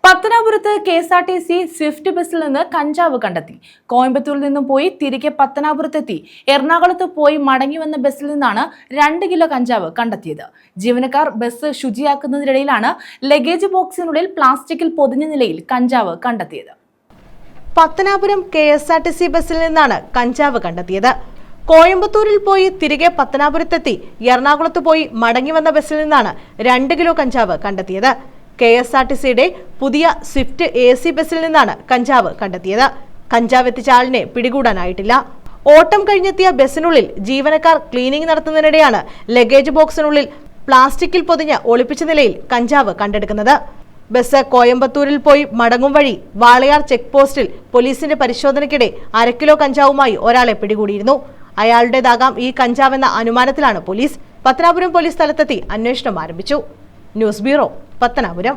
പത്തനാപുരത്ത് KSRTC Swift ബസ്സിൽ നിന്ന് കഞ്ചാവ് കണ്ടെത്തി. കോയമ്പത്തൂരിൽ നിന്നും പോയി തിരികെ പത്തനാപുരത്തെത്തി എറണാകുളത്ത് പോയി മടങ്ങി വന്ന ബസ്സിൽ നിന്നാണ് 2 കിലോ കഞ്ചാവ് കണ്ടെത്തിയത്. ജീവനക്കാർ ബസ് ശുചിയാക്കുന്നതിനിടയിലാണ് ലഗേജ് ബോക്സിനുള്ളിൽ പ്ലാസ്റ്റിക്കിൽ പൊതിഞ്ഞ നിലയിൽ കഞ്ചാവ് കണ്ടെത്തിയത്. പത്തനാപുരം KSRTC ബസ്സിൽ നിന്നാണ് കഞ്ചാവ് കണ്ടെത്തിയത്. കോയമ്പത്തൂരിൽ പോയി തിരികെ പത്തനാപുരത്തെത്തി എറണാകുളത്ത് പോയി മടങ്ങി വന്ന ബസ്സിൽ നിന്നാണ് 2 കിലോ കഞ്ചാവ് കണ്ടെത്തിയത്. KSRTCയുടെ പുതിയ സ്വിഫ്റ്റ് AC ബസ്സിൽ നിന്നാണ് കഞ്ചാവ് കണ്ടെത്തിയത്. കഞ്ചാവ് എത്തിച്ച ആളിനെ പിടികൂടാനായിട്ടില്ല. ഓട്ടം കഴിഞ്ഞെത്തിയ ബസ്സിനുള്ളിൽ ജീവനക്കാർ ക്ലീനിംഗ് നടത്തുന്നതിനിടെയാണ് ലഗേജ് ബോക്സിനുള്ളിൽ പ്ലാസ്റ്റിക്കിൽ പൊതിഞ്ഞ് ഒളിപ്പിച്ച നിലയിൽ കഞ്ചാവ് കണ്ടെടുക്കുന്നത്. ബസ് കോയമ്പത്തൂരിൽ പോയി മടങ്ങും വഴി വാളയാർ ചെക്ക് പോസ്റ്റിൽ പോലീസിന്റെ പരിശോധനയ്ക്കിടെ 1/2 കിലോ കഞ്ചാവുമായി ഒരാളെ പിടികൂടിയിരുന്നു. അയാളുടേതാകാം ഈ കഞ്ചാവെന്ന അനുമാനത്തിലാണ് പോലീസ്. പത്തനാപുരം പോലീസ് സ്ഥലത്തെത്തി അന്വേഷണം ആരംഭിച്ചു. News bureau, Pathanapuram.